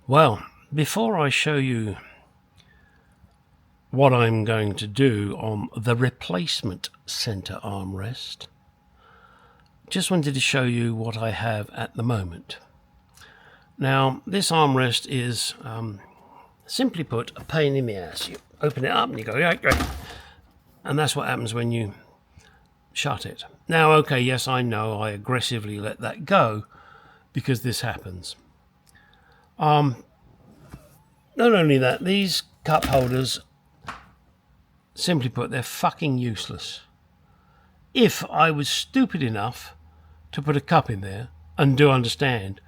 Well, before I show you what I'm going to do on the replacement center armrest, just wanted to show you what I have at the moment. Now, this armrest is, simply put, a pain in the ass. You open it up and you go, yeah, great. And that's what happens when you shut it. Now, okay, yes, I know I aggressively let that go because this happens. Not only that, these cup holders, simply put, they're fucking useless. If I was stupid enough to put a cup in there, and do understand,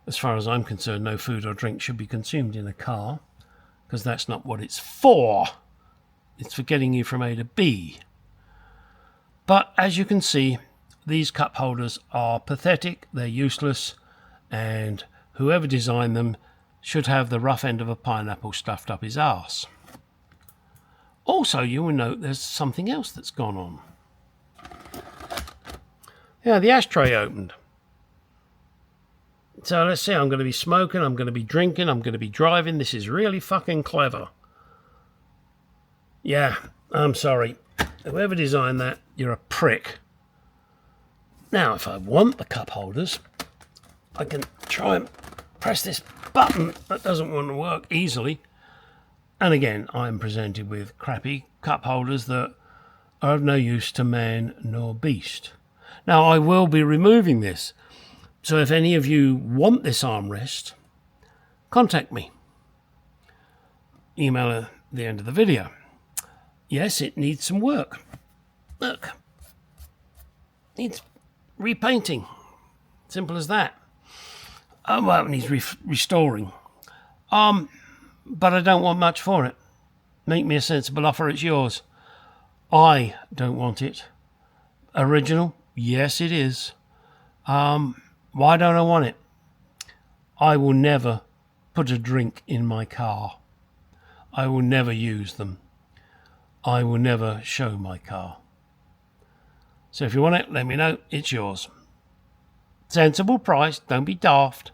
as far as I'm concerned, no food or drink should be consumed in a car, because that's not what it's for. It's for getting you from A to B. But as you can see, these cup holders are pathetic, they're useless, and whoever designed them should have the rough end of a pineapple stuffed up his arse. Also, you will note there's something else that's gone on. Yeah, the ashtray opened. So let's see, I'm going to be smoking, I'm going to be drinking, I'm going to be driving. This is really fucking clever. Yeah, I'm sorry. Whoever designed that, you're a prick. Now, if I want the cup holders, I can try and press this button that doesn't want to work easily. And again, I'm presented with crappy cup holders that are of no use to man nor beast. Now, I will be removing this. So if any of you want this armrest, contact me. Email at the end of the video. Yes, it needs some work. Look. Needs repainting. Simple as that. Well, it needs restoring. But I don't want much for it. Make me a sensible offer, it's yours. I don't want it. Original? Yes, it is. Why don't I want it? I will never put a drink in my car. I will never use them. I will never show my car. So if you want it, let me know. It's yours. Sensible price. Don't be daft.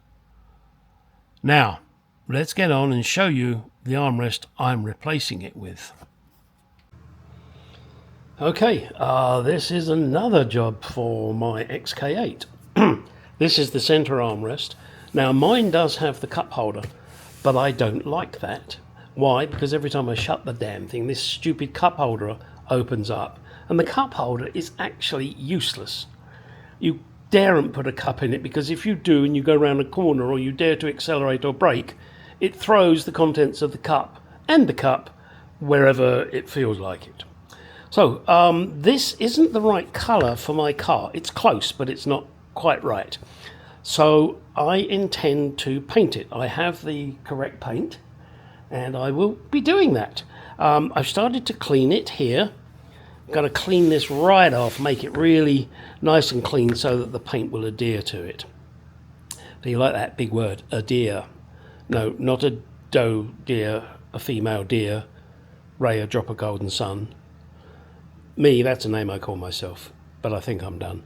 Now, let's get on and show you the armrest I'm replacing it with. Okay, this is another job for my XK8. This is the center armrest. Now, mine does have the cup holder, but I don't like that. Why? Because every time I shut the damn thing, this stupid cup holder opens up. And the cup holder is actually useless. You daren't put a cup in it, because if you do and you go around a corner or you dare to accelerate or brake, it throws the contents of the cup and the cup wherever it feels like it. So this isn't the right colour for my car. It's close, but it's not quite right. So I intend to paint it. I have the correct paint and I will be doing that. I've started to clean it here. Got to clean this right off, make it really nice and clean so that the paint will adhere to it. Do you like that big word, adhere? No, not a doe deer, a female deer, ray a drop of golden sun. Me, that's a name I call myself, but I think I'm done.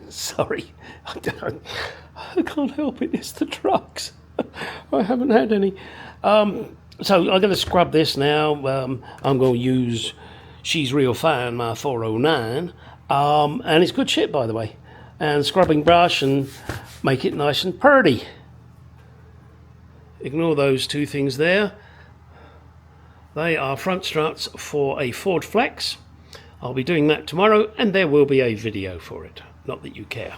Sorry, I can't help it, it's the drugs. I haven't had any. So I'm going to scrub this now. I'm going to use She's Real Fine, my 409, and it's good shit, by the way. And scrubbing brush and make it nice and purty. Ignore those two things there. They are front struts for a Ford Flex. I'll be doing that tomorrow, and there will be a video for it. Not that you care,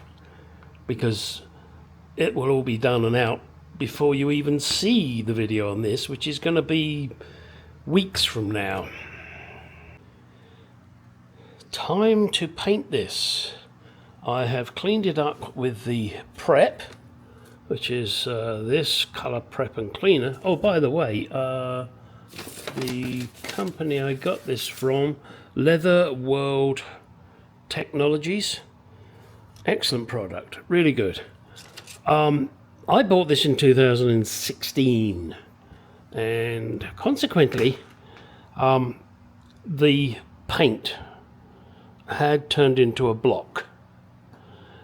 because it will all be done and out before you even see the video on this, which is going to be weeks from now. Time to paint this. I have cleaned it up with the prep, which is this colour prep and cleaner. Oh, by the way, the company I got this from, Leather World Technologies, excellent product, really good. I bought this in 2016, and consequently the paint had turned into a block.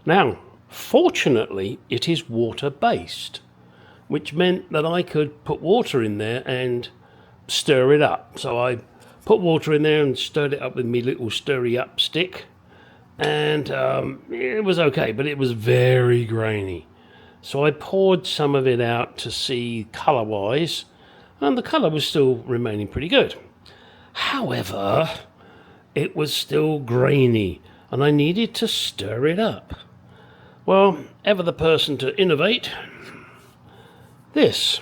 Now, fortunately, it is water-based, which meant that I could put water in there and stir it up. So I put water in there and stirred it up with my little stirry up stick, and it was okay, but it was very grainy. So I poured some of it out to see colour wise, and the colour was still remaining pretty good. However, it was still grainy and I needed to stir it up. Well, ever the person to innovate, this.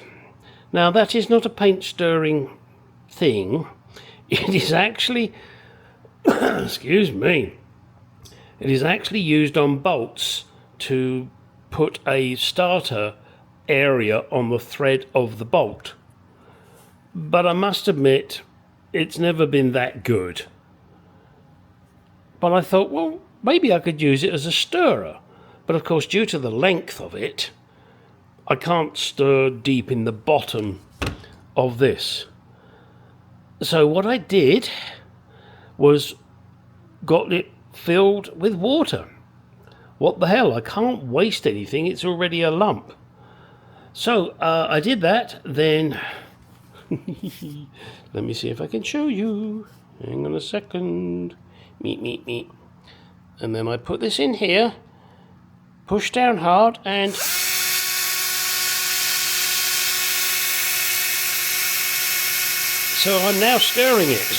Now that is not a paint stirring thing. It is actually, excuse me, it is actually used on bolts to put a starter area on the thread of the bolt. But I must admit, it's never been that good. But I thought, well, maybe I could use it as a stirrer. But of course, due to the length of it, I can't stir deep in the bottom of this. So what I did was got it filled with water. What the hell, I can't waste anything, it's already a lump. So I did that, then let me see if I can show you. Hang on a second. Meet. And then I put this in here, push down hard, and so I'm now stirring it.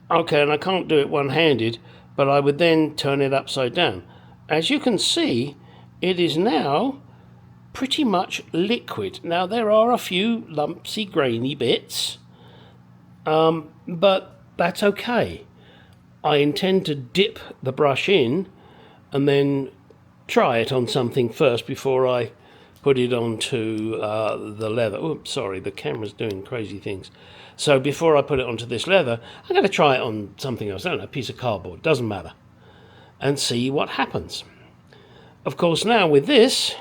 Okay, and I can't do it one-handed, but I would then turn it upside down. As you can see, it is now pretty much liquid. Now there are a few lumpsy, grainy bits, but that's okay. I intend to dip the brush in and then try it on something first before I put it onto the leather. Oops, sorry, the camera's doing crazy things. So before I put it onto this leather, I'm going to try it on something else. I don't know, a piece of cardboard, doesn't matter, and see what happens. Of course, now with this,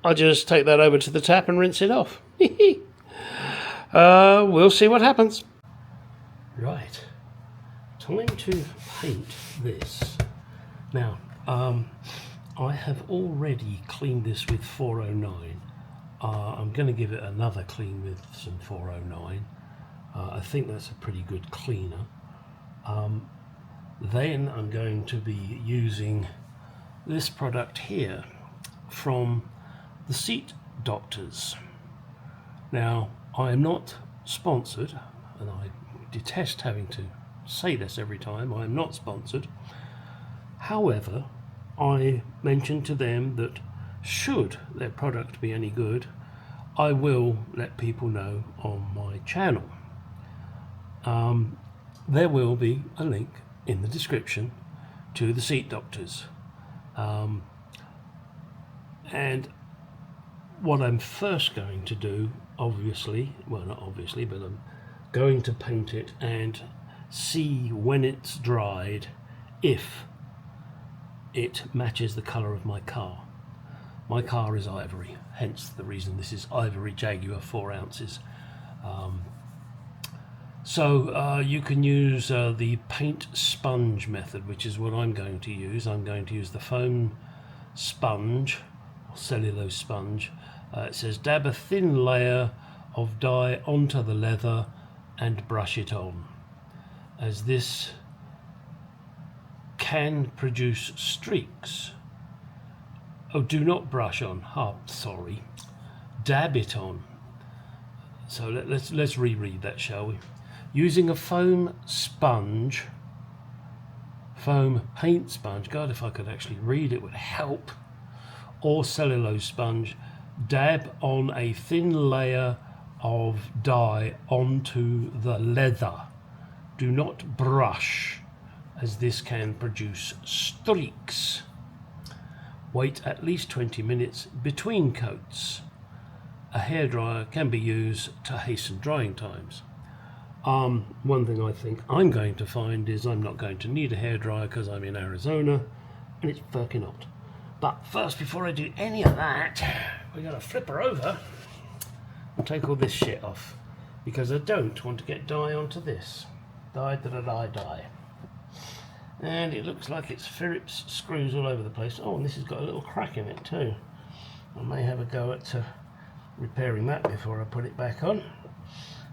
I'll just take that over to the tap and rinse it off. We'll see what happens. Right, time to paint this. Now, I have already cleaned this with 409. I'm going to give it another clean with some 409. I think that's a pretty good cleaner. Then I'm going to be using this product here from the Seat Doctors. Now, I am not sponsored, and I detest having to say this every time. I am not sponsored. However, I mentioned to them that should their product be any good, I will let people know on my channel. There will be a link in the description to the Seat Doctors. And what I'm first going to do, obviously, well not obviously, but I'm going to paint it and see when it's dried if it matches the colour of my car. My car is ivory, hence the reason this is ivory Jaguar 4 ounces. So you can use the paint sponge method, which is what I'm going to use. I'm going to use the foam sponge, or cellulose sponge. It says dab a thin layer of dye onto the leather and brush it on, as this can produce streaks. Oh, do not brush on. Oh, sorry. Dab it on. So let's reread that, shall we? Using a foam sponge, foam paint sponge. God, if I could actually read, it would help. Or cellulose sponge. Dab on a thin layer of dye onto the leather. Do not brush, as this can produce streaks. Wait at least 20 minutes between coats. A hairdryer can be used to hasten drying times. One thing I think I'm going to find is I'm not going to need a hairdryer because I'm in Arizona and it's fucking hot. But first, before I do any of that, we're going to flip her over and take all this shit off, because I don't want to get dye onto this. Dye. And it looks like it's Phillips screws all over the place. Oh, and this has got a little crack in it too. I may have a go at repairing that before I put it back on.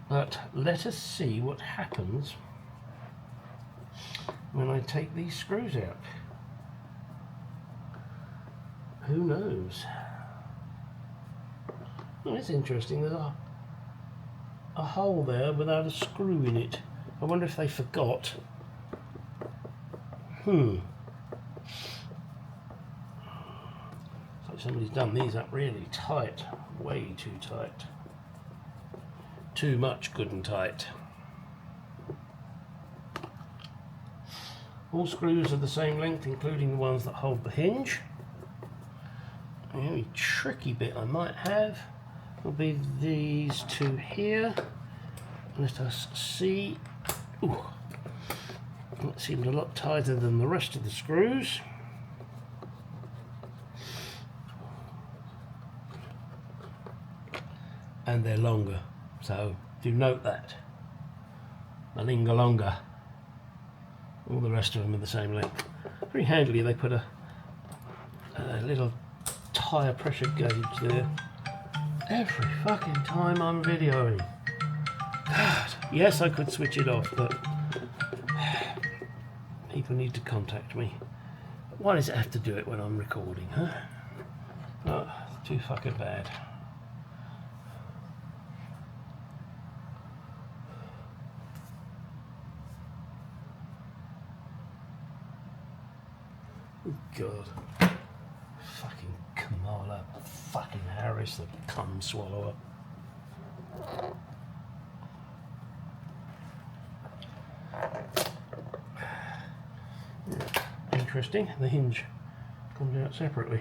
But let us see what happens when I take these screws out. Who knows? Oh, it's interesting. There's a hole there without a screw in it. I wonder if they forgot. So somebody's done these up really tight. Way too tight. Too much good and tight. All screws are the same length, including the ones that hold the hinge. The only tricky bit I might have will be these two here. Let us see. Ooh, that seemed a lot tighter than the rest of the screws. And they're longer, so do note that. Malinga longer. All the rest of them are the same length. Very handily they put a little tyre pressure gauge there. Every fucking time I'm videoing. God, yes, I could switch it off, but people need to contact me. Why does it have to do it when I'm recording, huh? Oh, it's too fucking bad. God. Fucking Kamala fucking Harris, the cum swallower. Interesting, the hinge comes out separately.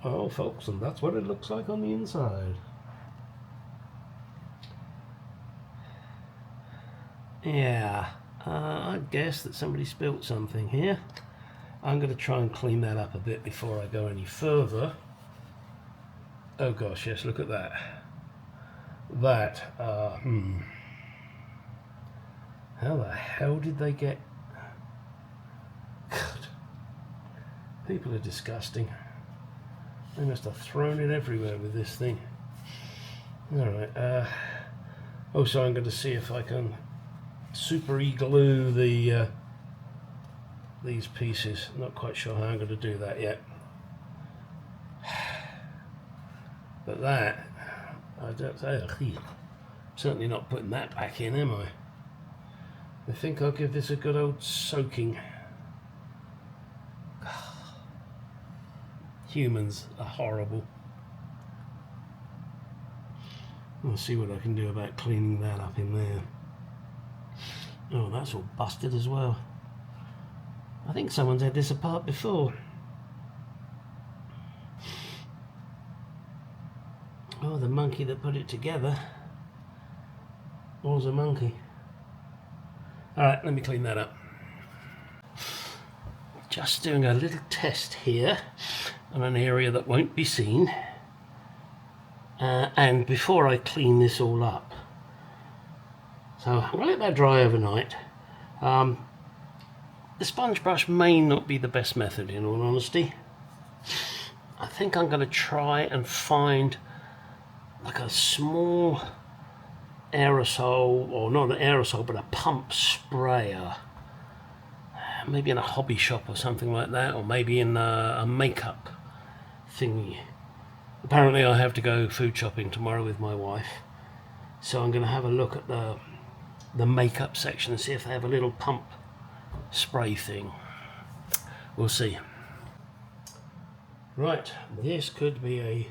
Oh folks, and that's what it looks like on the inside. Yeah, I guess that somebody spilt something here. I'm going to try and clean that up a bit before I go any further. Oh gosh, yes, look at that. That, how the hell did they get... God. People are disgusting. They must have thrown it everywhere with this thing. Alright, also I'm going to see if I can super glue these pieces. Not quite sure how I'm going to do that yet. But that, I don't say, certainly not putting that back in, am I? I think I'll give this a good old soaking. Humans are horrible. I'll see what I can do about cleaning that up in there. Oh, that's all busted as well. I think someone's had this apart before. Oh, the monkey that put it together was a monkey. Alright, let me clean that up. Just doing a little test here on an area that won't be seen. And before I clean this all up, so I'm going to let that dry overnight. The sponge brush may not be the best method, in all honesty. I think I'm going to try and find like a small aerosol, or not an aerosol, but a pump sprayer. Maybe in a hobby shop or something like that, or maybe in a makeup thingy. Apparently I have to go food shopping tomorrow with my wife, so I'm going to have a look at the makeup section and see if they have a little pump spray thing. We'll see. Right, this could be a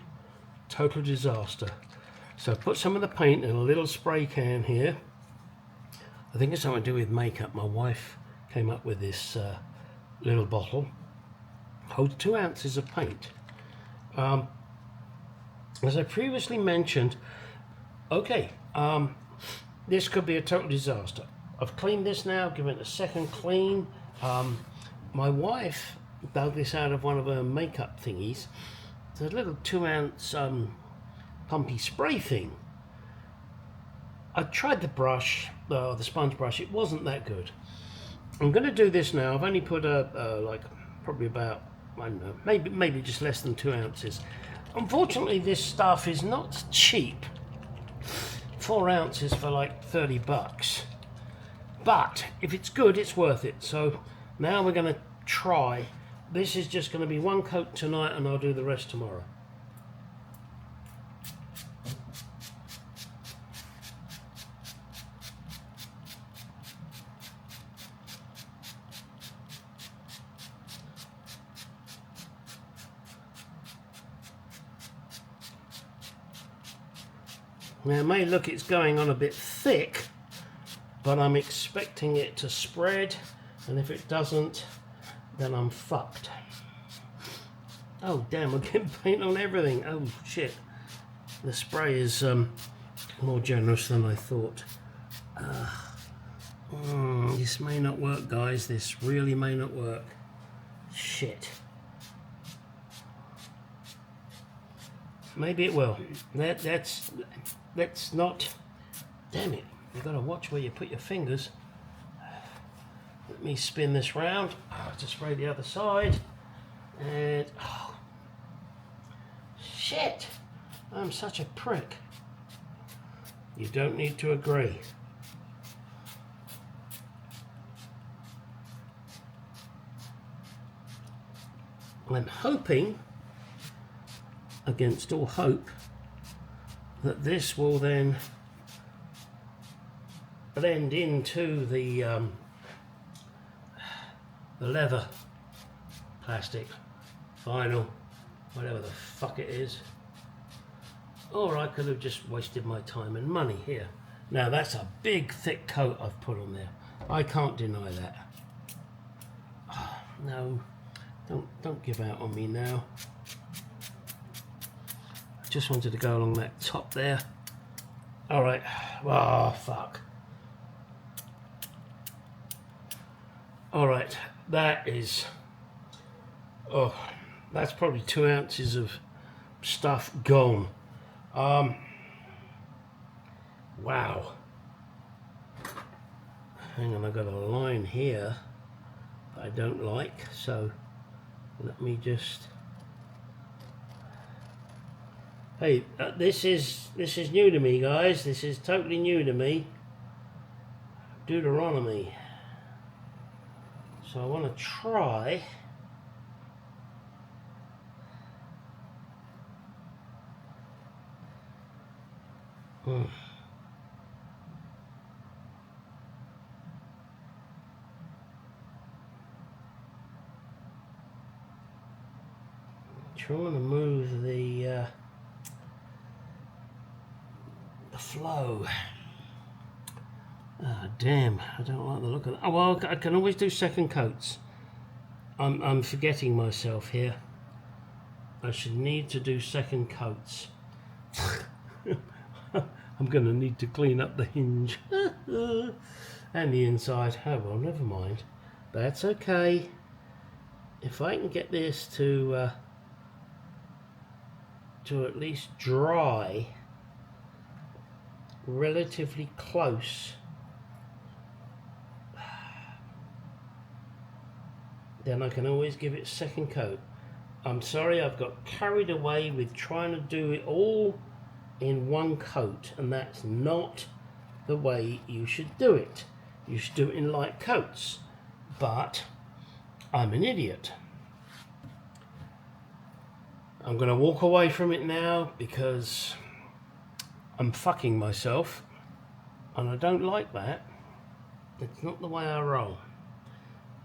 total disaster. So put some of the paint in a little spray can here. I think it's something to do with makeup. My wife came up with this little bottle. Holds 2 ounces of paint. As I previously mentioned, okay, this could be a total disaster. I've cleaned this now, given it a second clean. My wife dug this out of one of her makeup thingies. It's a little 2 ounce pumpy spray thing. I tried the brush, the sponge brush, it wasn't that good. I'm going to do this now. I've only put like probably about, I don't know, maybe just less than 2 ounces. Unfortunately, this stuff is not cheap. 4 ounces for like 30 bucks. But if it's good, it's worth it. So now we're going to try. This is just going to be 1 coat tonight, and I'll do the rest tomorrow. Now it may look it's going on a bit thick, but I'm expecting it to spread, and if it doesn't, then I'm fucked. Oh damn, I'm getting paint on everything. Oh shit. The spray is more generous than I thought. This may not work, guys. This really may not work. Shit. Maybe it will. That's not... Damn it. You've got to watch where you put your fingers. Let me spin this round to spray the other side. And... Oh, shit. I'm such a prick. You don't need to agree. I'm hoping, against all hope, that this will then blend into the leather, plastic, vinyl, whatever the fuck it is. Or I could have just wasted my time and money here. Now that's a big thick coat I've put on there. I can't deny that. Oh, no, don't give out on me now. Just wanted to go along that top there. All right. Oh, fuck. All right. That is... Oh, that's probably 2 ounces of stuff gone. Wow. Hang on, I've got a line here that I don't like. So let me just... Hey, this is new to me, guys. This is totally new to me. Deuteronomy. So I want to try. Trying to move the flow. Ah, damn, I don't like the look of that. Oh, well, I can always do second coats. I'm forgetting myself here. I should need to do second coats. I'm going to need to clean up the hinge and the inside. Oh, well, never mind. That's okay. If I can get this to at least dry relatively close, then I can always give it second coat. I'm sorry, I've got carried away with trying to do it all in 1 coat, and that's not the way you should do it. You should do it in light coats, but I'm an idiot. I'm going to walk away from it now because I'm fucking myself, and I don't like that. It's not the way I roll.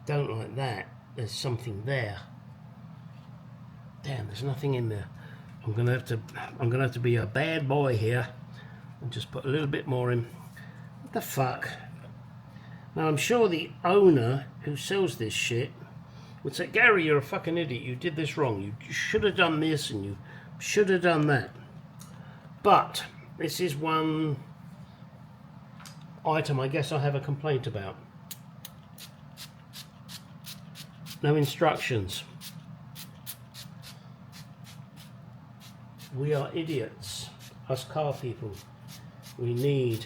Don't like that. There's something there. Damn, there's nothing in there. I'm gonna have to be a bad boy here and just put a little bit more in. What the fuck? Now I'm sure the owner who sells this shit would say, Gary, you're a fucking idiot. You did this wrong. You should have done this and you should have done that. But this is one item I guess I have a complaint about. No instructions. We are idiots, us car people. We need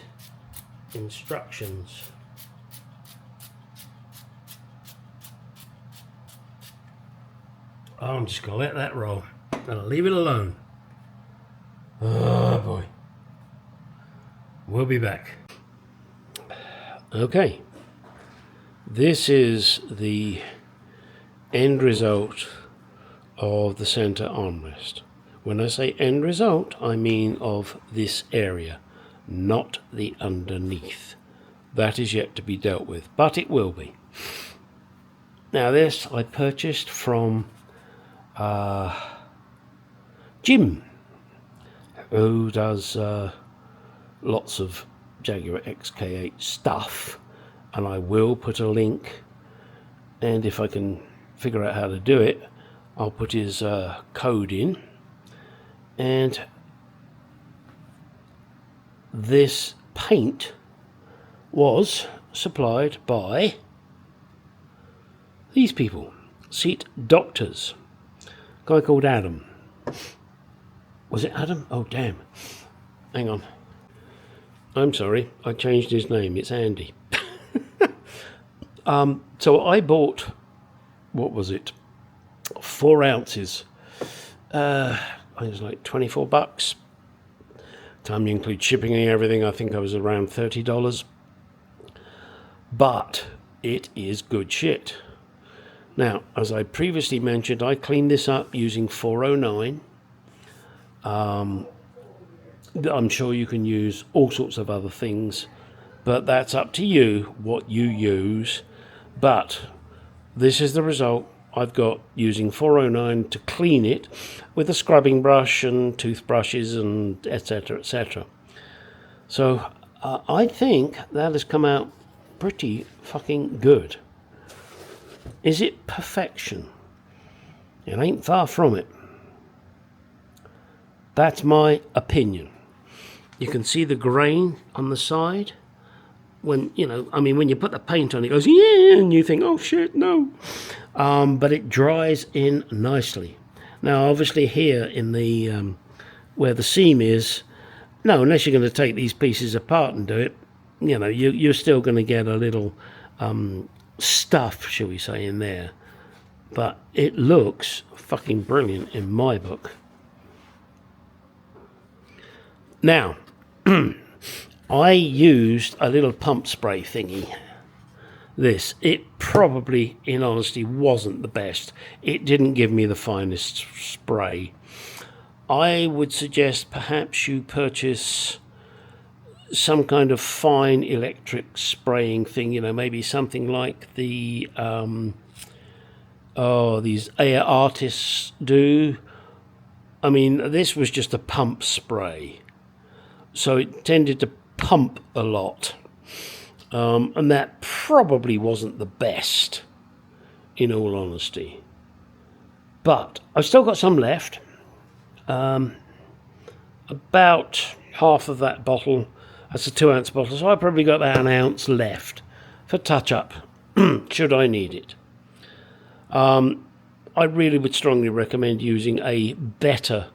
instructions. I'm just going to let that roll. And I'll leave it alone. Oh boy. We'll be back. Okay. This is the end result of the center armrest. When I say end result, I mean of this area, not the underneath. That is yet to be dealt with, but it will be. Now this I purchased from Jim, who does lots of Jaguar XK8 stuff, and I will put a link, and if I can figure out how to do it, I'll put his code in. And this paint was supplied by these people, Seat Doctors, a guy called Adam. Was it Adam? Oh damn, hang on, I'm sorry, I changed his name, it's Andy. So I bought, what was it, 4 ounces, I think it was like $24. Time you include shipping and everything, I think I was around $30. But it is good shit. Now, as I previously mentioned, I cleaned this up using 409. I'm sure you can use all sorts of other things, but that's up to you what you use. But this is the result I've got using 409 to clean it with a scrubbing brush and toothbrushes and etc, etc. So I think that has come out pretty fucking good. Is it perfection? It ain't far from it. That's my opinion. You can see the grain on the side. When, you know, I mean, when you put the paint on, it goes, yeah, and you think, oh shit, no. But it dries in nicely. Now, obviously here in the, where the seam is, no, unless you're going to take these pieces apart and do it, you know, you're still going to get a little stuff, shall we say, in there. But it looks fucking brilliant in my book. Now, I used a little pump spray thingy. It probably, in honesty, wasn't the best. It didn't give me the finest spray. I would suggest perhaps you purchase some kind of fine electric spraying thing, you know, maybe something like the these air artists do. I mean, this was just a pump spray, so it tended to pump a lot, and that probably wasn't the best, in all honesty. But I've still got some left, about half of that bottle. That's a 2 ounce bottle, so I probably got about an ounce left for touch up should I need it. I really would strongly recommend using a better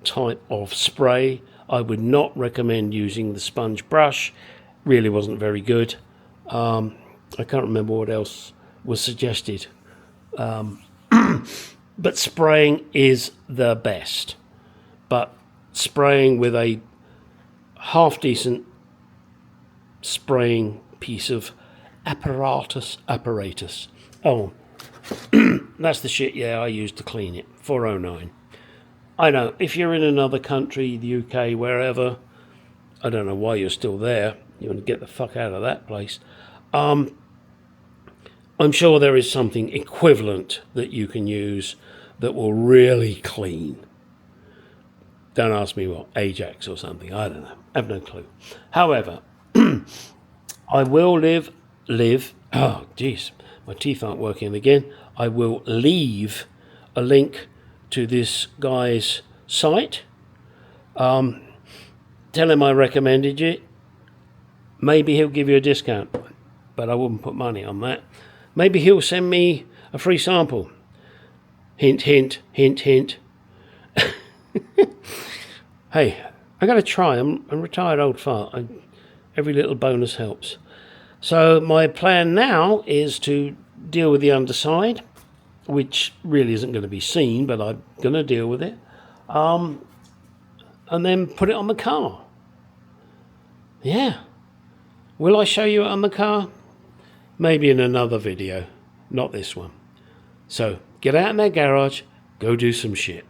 type of spray. I would not recommend using the sponge brush. Really wasn't very good. I can't remember what else was suggested. But spraying is the best. But spraying with a half decent spraying piece of apparatus. Oh, that's the shit, yeah, I used to clean it. 409. I know, if you're in another country, the UK, wherever, I don't know why you're still there. You want to get the fuck out of that place. I'm sure there is something equivalent that you can use that will really clean. Don't ask me what, Ajax or something, I don't know. I have no clue. However, I will live, oh jeez, my teeth aren't working again. I will leave a link to this guy's site. Tell him I recommended it. Maybe he'll give you a discount, but I wouldn't put money on that. Maybe he'll send me a free sample. Hint, hint, hint, hint. Hey, I got to try. I'm a retired old fart. Every little bonus helps. So my plan now is to deal with the underside. which really isn't going to be seen, but I'm going to deal with it, and then put it on the car. Yeah. Will I show you it on the car? Maybe in another video, not this one. So get out in their garage, go do some shit.